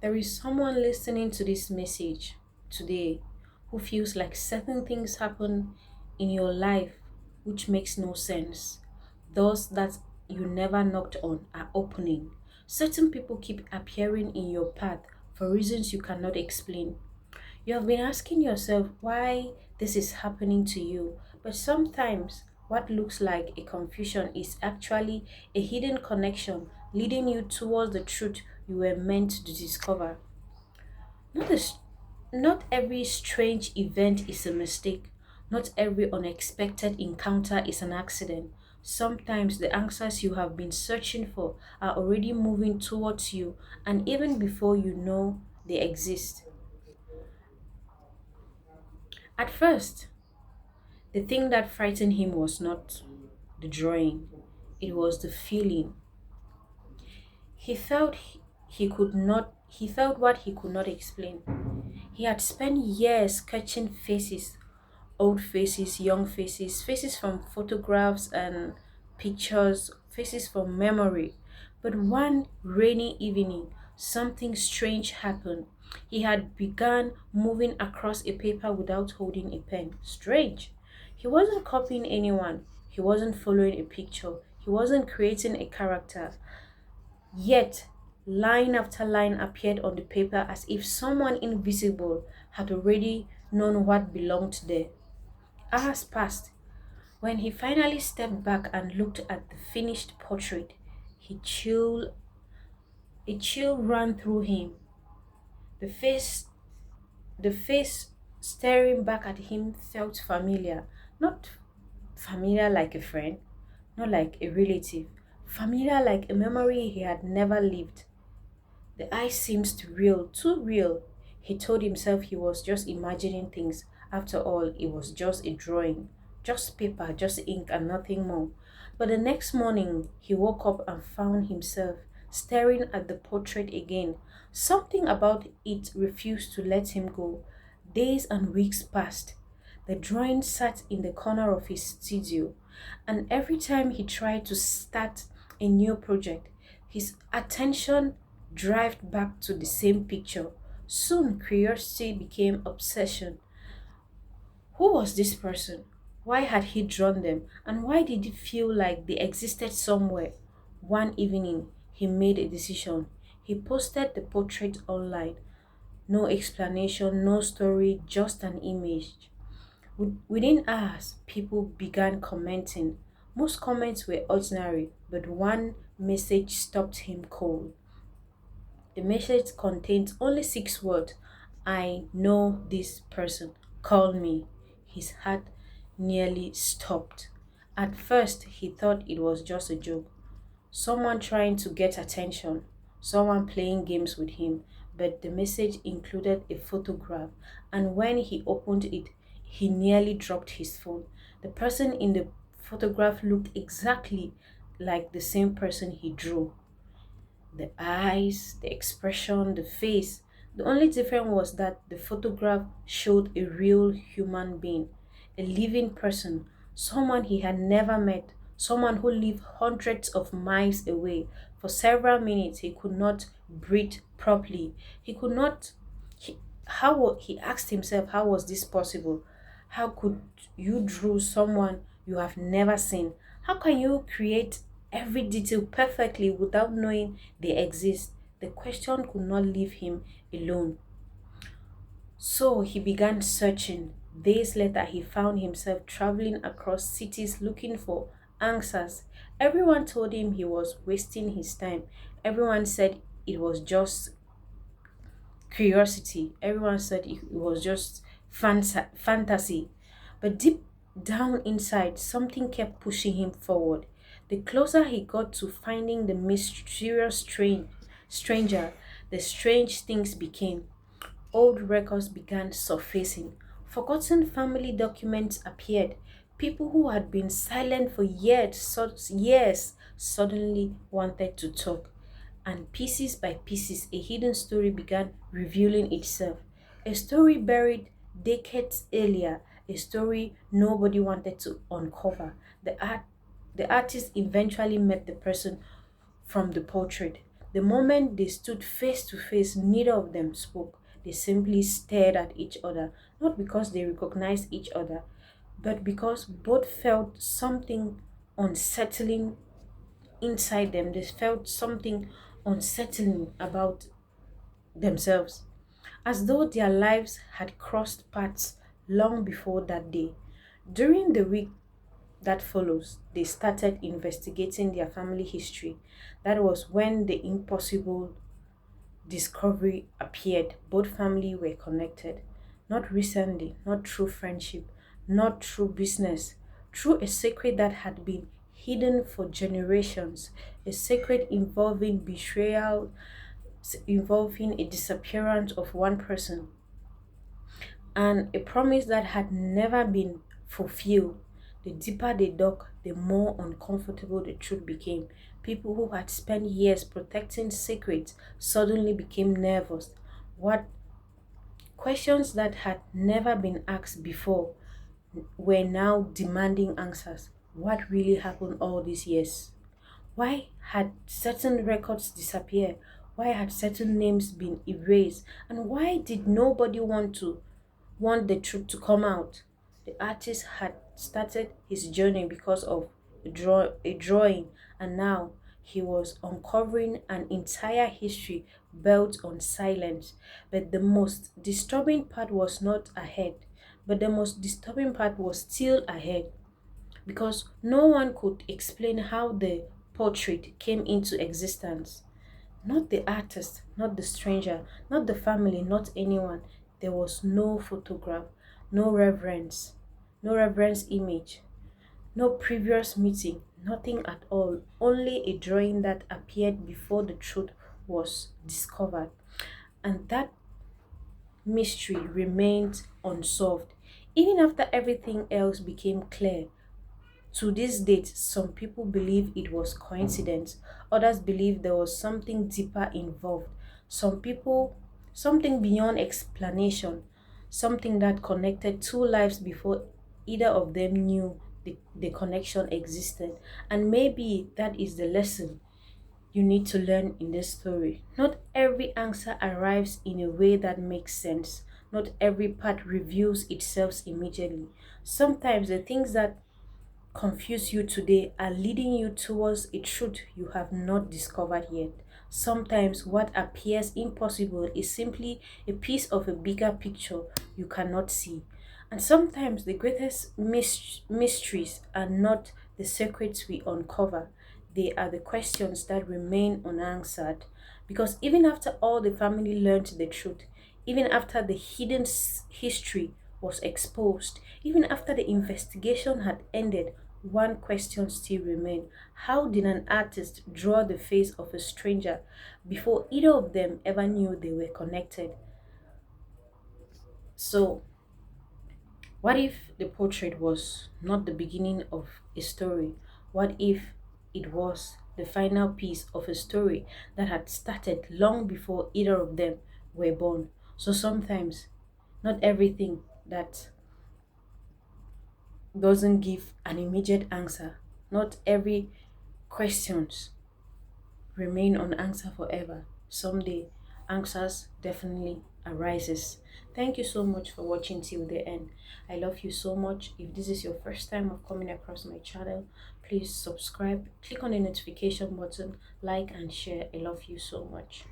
There is someone listening to this message today who feels like certain things happen in your life which makes no sense. Doors that you never knocked on are opening. Certain people keep appearing in your path for reasons you cannot explain. You have been asking yourself why this is happening to you, but sometimes what looks like a confusion is actually a hidden connection leading you towards the truth you were meant to discover. Not, a, s- Not every strange event is a mistake. Not every unexpected encounter is an accident. Sometimes the answers you have been searching for are already moving towards you, and even before you know they exist. At first, the thing that frightened him was not the drawing, it was the feeling. He felt he felt what he could not explain. He had spent years sketching faces, old faces, young faces, faces from photographs and pictures, faces from memory. But one rainy evening, something strange happened. He had begun moving across a paper without holding a pen. Strange. He wasn't copying anyone. He wasn't following a picture. He wasn't creating a character. Yet, line after line appeared on the paper as if someone invisible had already known what belonged there. Hours passed. When he finally stepped back and looked at the finished portrait, he chill a chill ran through him. The face the face staring back at him felt familiar. Not familiar like a friend, not like a relative. Familiar like a memory he had never lived. The eye seems too real, too real. He told himself he was just imagining things. After all, it was just a drawing, just paper, just ink, and nothing more. But the next morning, he woke up and found himself staring at the portrait again. Something about it refused to let him go. Days and weeks passed. The drawing sat in the corner of his studio, and every time he tried to start a new project, his attention drifted back to the same picture. Soon, curiosity became obsession. Who was this person? Why had he drawn them? And why did it feel like they existed somewhere? One evening, he made a decision. He posted the portrait online. No explanation, no story, just an image. Within hours, people began commenting. Most comments were ordinary, but one message stopped him cold. The message contained only 6 words: I know this person. Call me. His heart nearly stopped. At first, he thought it was just a joke, someone trying to get attention, someone playing games with him. But the message included a photograph, and when he opened it, he nearly dropped his phone. The person in the photograph looked exactly like the same person he drew. The eyes, the expression, the face. The only difference was that the photograph showed a real human being, a living person, someone he had never met, someone who lived hundreds of miles away. For several minutes, he could not breathe properly. He could not. He asked himself, how was this possible? How could you draw someone you have never seen? How can you create every detail perfectly without knowing they exist? The question could not leave him alone. So he began searching. Days later, he found himself traveling across cities looking for answers. Everyone told him he was wasting his time. Everyone said it was just curiosity. Everyone said it was just fantasy. But deep down inside, something kept pushing him forward. The closer he got to finding the mysterious stranger, the strange things became. Old records began surfacing. Forgotten family documents appeared. People who had been silent for years suddenly wanted to talk. And pieces by pieces, a hidden story began revealing itself. A story buried decades earlier, a story nobody wanted to uncover. The artist eventually met the person from the portrait. The moment they stood face to face, neither of them spoke. They simply stared at each other, not because they recognized each other, but because both felt something unsettling inside them. They felt something unsettling about themselves, as though their lives had crossed paths long before that day. During the week that follows, they started investigating their family history. That was when the impossible discovery appeared. Both families were connected, not recently, not through friendship, not through business, through a secret that had been hidden for generations, a secret involving betrayal, involving a disappearance of one person, and a promise that had never been fulfilled. The deeper they dug, the more uncomfortable the truth became. People who had spent years protecting secrets suddenly became nervous. What questions that had never been asked before were now demanding answers. What really happened all these years? Why had certain records disappeared? Why had certain names been erased? And why did nobody want the truth to come out? The artist had started his journey because of a drawing, and now he was uncovering an entire history built on silence. But the most disturbing part was not ahead. But the most disturbing part was still ahead, because no one could explain how the portrait came into existence. Not the artist, not the stranger, not the family, not anyone. There was no photograph, no reverence, no reverence image, no previous meeting, nothing at all. Only a drawing that appeared before the truth was discovered. And that mystery remained unsolved. Even after everything else became clear, to this date, some people believe it was coincidence, others believe there was something deeper involved. Some people, something beyond explanation, something that connected two lives before either of them knew the connection existed. And maybe that is the lesson you need to learn in this story. Not every answer arrives in a way that makes sense. Not every part reveals itself immediately. Sometimes the things that confuse you today are leading you towards a truth you have not discovered yet. Sometimes what appears impossible is simply a piece of a bigger picture you cannot see. And sometimes the greatest mysteries are not the secrets we uncover, they are the questions that remain unanswered. Because even after all the family learned the truth, even after the hidden history was exposed, even after the investigation had ended, one question still remained. How did an artist draw the face of a stranger before either of them ever knew they were connected? So, what if the portrait was not the beginning of a story? What if it was the final piece of a story that had started long before either of them were born? So sometimes, not everything that doesn't give an immediate answer, not every questions remain unanswered forever. Someday, answers definitely arises. Thank you so much for watching till the end. I love you so much. If this is your first time of coming across my channel, please subscribe, click on the notification button, like and share. I love you so much.